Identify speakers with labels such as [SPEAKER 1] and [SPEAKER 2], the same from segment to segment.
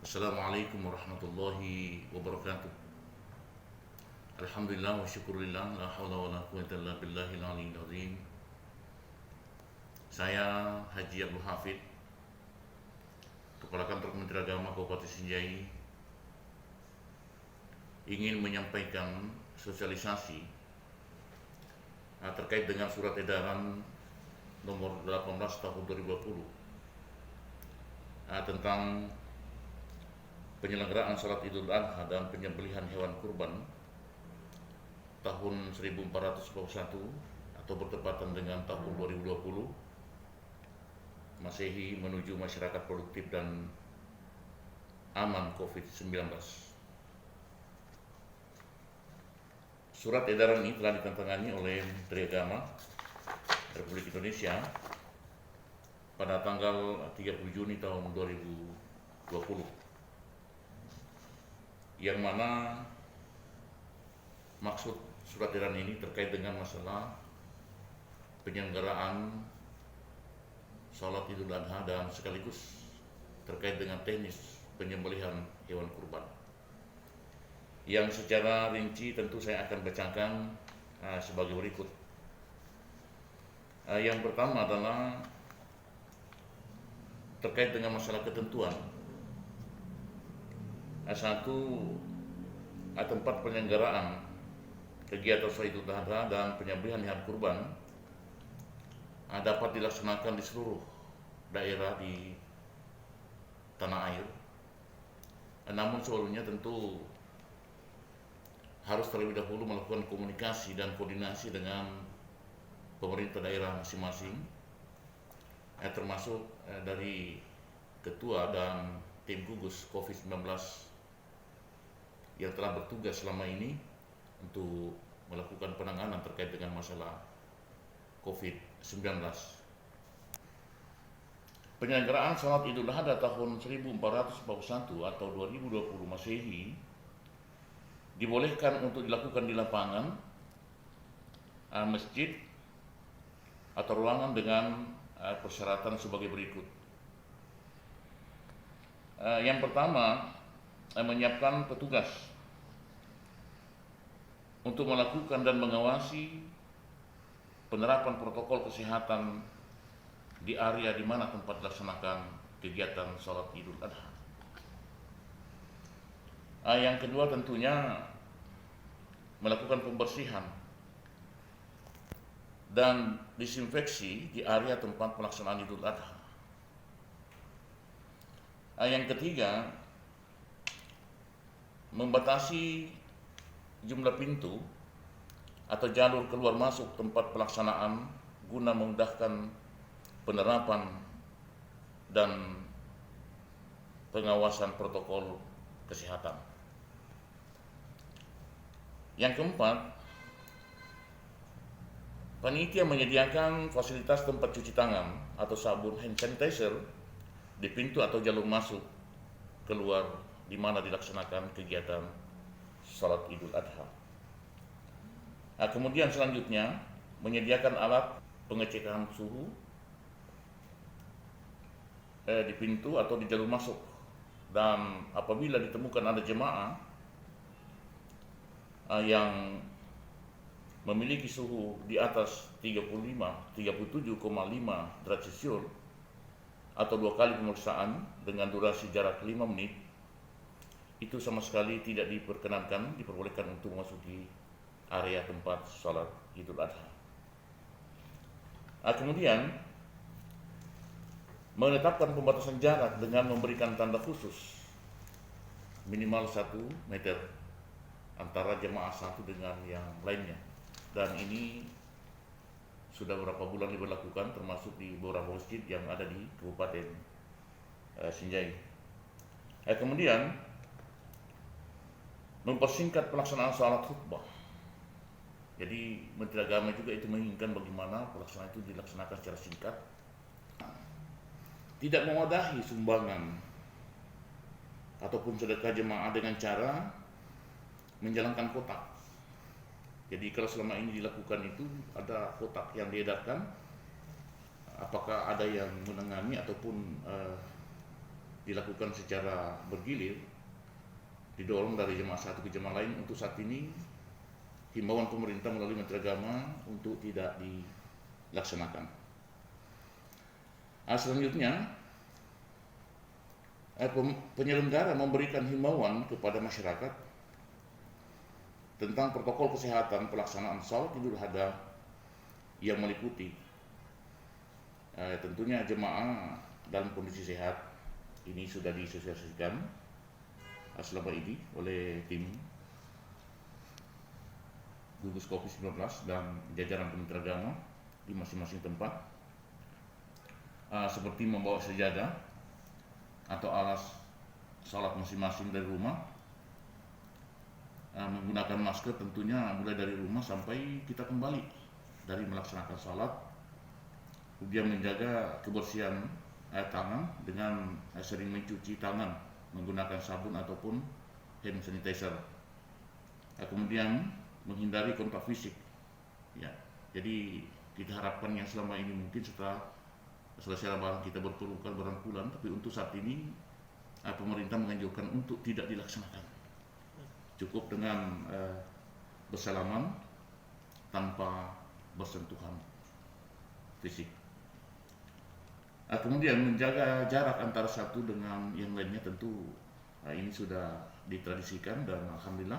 [SPEAKER 1] Assalamualaikum warahmatullahi wabarakatuh. Alhamdulillah wa syukurillah, la hawla wa la quwwata illa billahil aliyyil azim. Saya Haji Abdul Hafid, Kepala Kantor Kementerian Agama Kabupaten Sinjai, ingin menyampaikan sosialisasi terkait dengan surat edaran nomor 18 tahun 2020 tentang penyelenggaraan salat Idul Adha dan penyembelihan hewan kurban tahun 1441 atau bertepatan dengan tahun 2020 Masehi menuju masyarakat produktif dan aman COVID-19. Surat edaran ini telah ditandatangani oleh Menteri Agama Republik Indonesia pada tanggal 30 Juni tahun 2020, yang mana maksud surat edaran ini terkait dengan masalah penyelenggaraan salat Idul Adha dan sekaligus terkait dengan teknis penyembelihan hewan kurban, yang secara rinci tentu saya akan bacakan sebagai berikut. Yang pertama adalah terkait dengan masalah ketentuan. Satu, tempat penyelenggaraan kegiatan salat Idul Adha dan penyembelihan hewan kurban dapat dilaksanakan di seluruh daerah di tanah air. Namun sebelumnya tentu harus terlebih dahulu melakukan komunikasi dan koordinasi dengan pemerintah daerah masing-masing, termasuk dari ketua dan tim gugus COVID-19 yang telah bertugas selama ini untuk melakukan penanganan terkait dengan masalah COVID-19. Penyelenggaraan salat Idul Adha tahun 1441 atau 2020 Masehi dibolehkan untuk dilakukan di lapangan, masjid, atau ruangan dengan persyaratan sebagai berikut. Yang pertama, menyiapkan petugas untuk melakukan dan mengawasi penerapan protokol kesehatan di area di mana tempat dilaksanakan kegiatan salat Idul Adha. Yang kedua tentunya melakukan pembersihan dan disinfeksi di area tempat pelaksanaan Idul Adha. Yang ketiga, membatasi jumlah pintu atau jalur keluar masuk tempat pelaksanaan guna memudahkan penerapan dan pengawasan protokol kesehatan. Yang keempat, panitia menyediakan fasilitas tempat cuci tangan atau sabun hand sanitizer di pintu atau jalur masuk keluar di mana dilaksanakan kegiatan salat Idul Adha. Kemudian selanjutnya menyediakan alat pengecekan suhu di pintu atau di jalur masuk, dan apabila ditemukan ada jemaah yang memiliki suhu di atas 37,5 derajat Celcius atau 2 kali pemeriksaan dengan durasi jarak 5 menit, itu sama sekali tidak diperbolehkan untuk memasuki area tempat salat Idul Adha. Kemudian menetapkan pembatasan jarak dengan memberikan tanda khusus minimal 1 meter antara jemaah satu dengan yang lainnya, dan ini sudah beberapa bulan diberlakukan termasuk di beberapa masjid yang ada di Kabupaten Sinjai. Kemudian mempersingkat pelaksanaan salat khutbah. Jadi Menteri Agama juga itu menginginkan bagaimana pelaksanaan itu dilaksanakan secara singkat, tidak mewadahi sumbangan ataupun sedekah jemaah dengan cara menjalankan kotak. Jadi kalau selama ini dilakukan itu ada kotak yang diedarkan, apakah ada yang menangani ataupun dilakukan secara bergilir, didorong dari jemaah satu ke jemaah lain. Untuk saat ini himbauan pemerintah melalui Menteri Agama untuk tidak dilaksanakan. Selanjutnya, penyelenggara memberikan himbauan kepada masyarakat tentang protokol kesehatan pelaksanaan Salat Idul Adha yang meliputi tentunya jemaah dalam kondisi sehat. Ini sudah disosialisasikan selama ini oleh tim gugus COVID-19 dan jajaran Kementerian Agama di masing-masing tempat, seperti membawa sejadah atau alas salat masing-masing dari rumah, menggunakan masker tentunya mulai dari rumah sampai kita kembali dari melaksanakan salat, kemudian menjaga kebersihan tangan dengan sering mencuci tangan menggunakan sabun ataupun hand sanitizer, kemudian menghindari kontak fisik. Ya, jadi kita harapkan yang selama ini mungkin setelah selesai Lebaran kita berpelukan berangkulan, tapi untuk saat ini pemerintah menganjurkan untuk tidak dilaksanakan. Cukup dengan bersalaman tanpa bersentuhan fisik. Kemudian menjaga jarak antara satu dengan yang lainnya tentu ini sudah ditradisikan dan alhamdulillah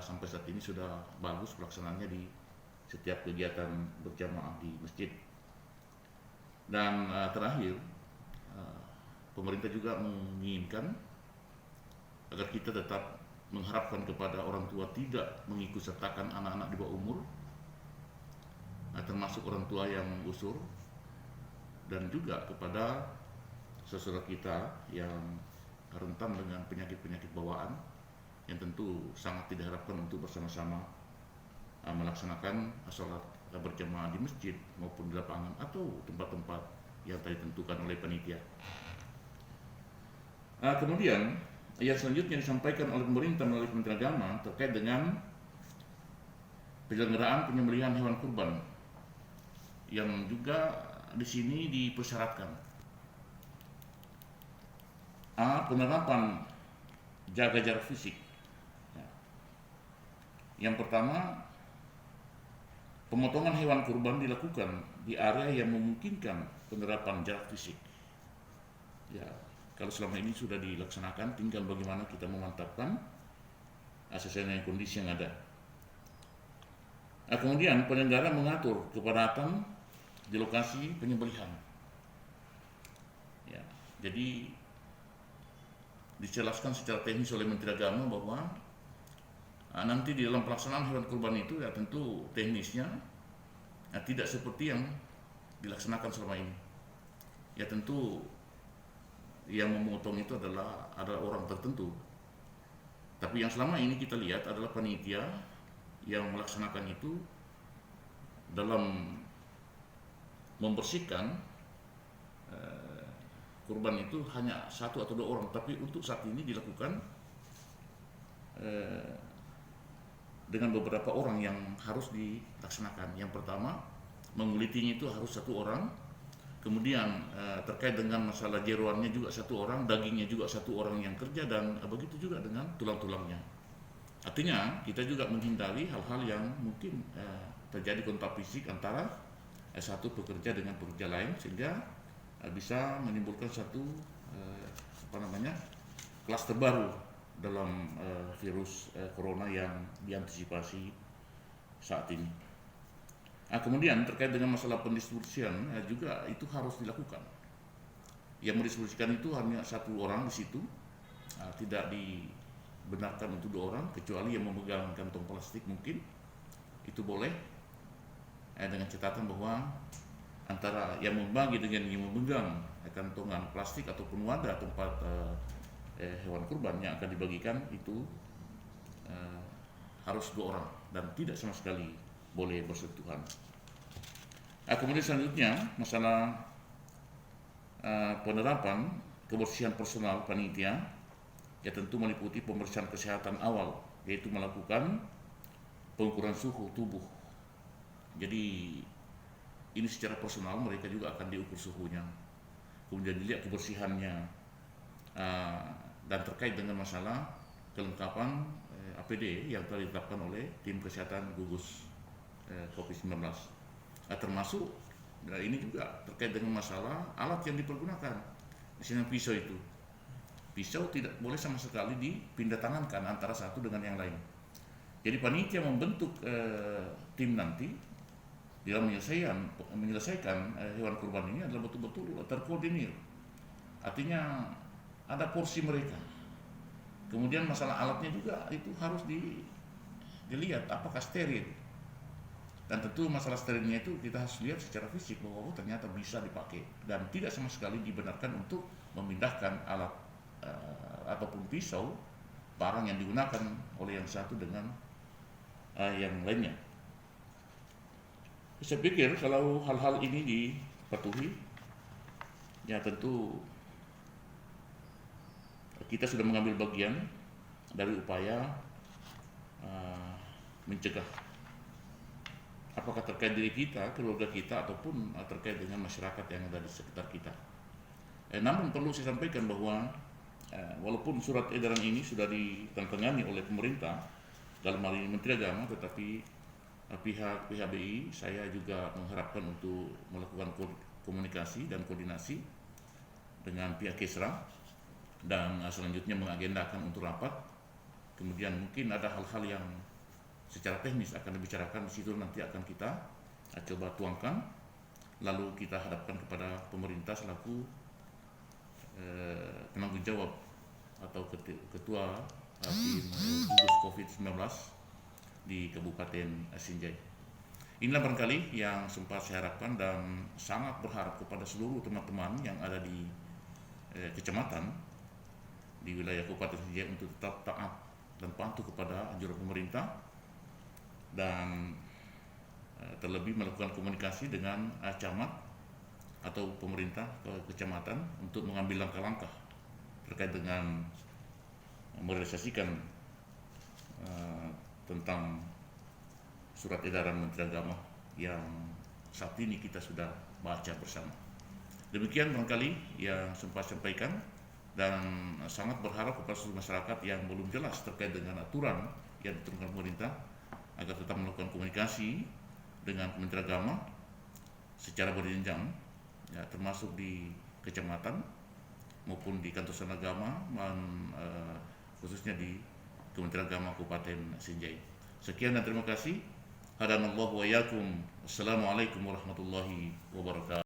[SPEAKER 1] sampai saat ini sudah bagus pelaksanaannya di setiap kegiatan berjamaah di masjid. Dan terakhir, pemerintah juga menginginkan agar kita tetap mengharapkan kepada orang tua tidak mengikut sertakan anak-anak di bawah umur, termasuk orang tua yang usur, dan juga kepada saudara kita yang rentan dengan penyakit-penyakit bawaan yang tentu sangat tidak diharapkan untuk bersama-sama melaksanakan sholat berjamaah di masjid maupun di lapangan atau tempat-tempat yang tadi ditentukan oleh panitia. Kemudian yang selanjutnya disampaikan oleh pemerintah melalui Kementerian Agama terkait dengan penyelenggaraan penyembelihan hewan kurban yang juga di sini dipersyaratkan penerapan jaga jarak fisik. Yang pertama, pemotongan hewan kurban dilakukan di area yang memungkinkan penerapan jarak fisik. Ya, kalau selama ini sudah dilaksanakan, tinggal bagaimana kita memantapkan sesuai dengan kondisi yang ada. Kemudian penyelenggara mengatur kepadatan di lokasi penyembelihan. Ya, jadi dijelaskan secara teknis oleh Menteri Agama bahwa nanti di dalam pelaksanaan hewan kurban itu ya tentu teknisnya tidak seperti yang dilaksanakan selama ini. Ya tentu yang memotong itu adalah orang tertentu. Tapi yang selama ini kita lihat adalah panitia yang melaksanakan itu dalam membersihkan kurban itu hanya 1 atau 2 orang, tapi untuk saat ini dilakukan dengan beberapa orang yang harus dilaksanakan. Yang pertama, mengulitinya itu harus 1 orang, kemudian terkait dengan masalah jeroannya juga 1 orang, dagingnya juga 1 orang yang kerja, dan begitu juga dengan tulang-tulangnya. Artinya kita juga menghindari hal-hal yang mungkin terjadi kontak fisik antara satu pekerja dengan pekerja lain, sehingga bisa menimbulkan satu klaster baru dalam virus corona yang diantisipasi saat ini. Kemudian terkait dengan masalah pendistribusian juga itu harus dilakukan. Yang mendistribusikan itu hanya 1 orang di situ, tidak dibenarkan untuk 2 orang, kecuali yang memegang kantong plastik mungkin itu boleh, dengan catatan bahwa antara yang membagi dengan yang memegang kantongan plastik ataupun wadah tempat hewan kurban yang akan dibagikan itu harus 2 orang dan tidak sama sekali boleh bersentuhan. Kemudian selanjutnya masalah penerapan kebersihan personal panitia, ya tentu meliputi pemeriksaan kesehatan awal, yaitu melakukan pengukuran suhu tubuh. Jadi ini secara personal mereka juga akan diukur suhunya, kemudian dilihat kebersihannya, dan terkait dengan masalah kelengkapan APD yang telah ditetapkan oleh tim kesehatan gugus COVID-19, termasuk ini juga terkait dengan masalah alat yang dipergunakan, misalnya pisau itu. Pisau tidak boleh sama sekali dipindah tangankan antara satu dengan yang lain. Jadi panitia membentuk tim nanti dalam menyelesaikan hewan kurban ini adalah betul-betul terkoordinir. Artinya ada porsi mereka. Kemudian masalah alatnya juga itu harus dilihat apakah steril. Dan tentu masalah sterilnya itu kita harus lihat secara fisik bahwa ternyata bisa dipakai dan tidak sama sekali dibenarkan untuk memindahkan alat ataupun pisau barang yang digunakan oleh yang satu dengan yang lainnya. Saya pikir kalau hal-hal ini dipatuhi, ya tentu kita sudah mengambil bagian dari upaya mencegah, apakah terkait diri kita, keluarga kita, ataupun terkait dengan masyarakat yang ada di sekitar kita. Namun perlu saya sampaikan bahwa walaupun surat edaran ini sudah ditandatangani oleh pemerintah, dalam hal ini Menteri Agama, tetapi pihak BI saya juga mengharapkan untuk melakukan komunikasi dan koordinasi dengan pihak Kesra, dan selanjutnya mengagendakan untuk rapat. Kemudian mungkin ada hal-hal yang secara teknis akan dibicarakan di situ, nanti akan kita coba tuangkan, lalu kita hadapkan kepada pemerintah selaku penanggung jawab atau ketua tim gugus COVID-19 di Kabupaten Sinjai. Inilah barangkali yang sempat saya harapkan, dan sangat berharap kepada seluruh teman-teman yang ada di kecamatan di wilayah Kabupaten Sinjai untuk tetap taat dan patuh kepada anjuran pemerintah, dan terlebih melakukan komunikasi dengan camat atau pemerintah kecamatan untuk mengambil langkah-langkah terkait dengan merealisasikan tentang surat edaran Menteri Agama yang saat ini kita sudah baca bersama. Demikian barangkali yang sempat sampaikan, dan sangat berharap kepada seluruh masyarakat yang belum jelas terkait dengan aturan yang diturunkan pemerintah agar tetap melakukan komunikasi dengan Kementerian Agama secara berjenjang, ya, termasuk di kecamatan maupun di kantor Sana Agama, dan khususnya di Kementerian Agama Kabupaten Sinjai. Sekian dan terima kasih. Hadanallahu wa iyyakum. Assalamualaikum warahmatullahi wabarakatuh.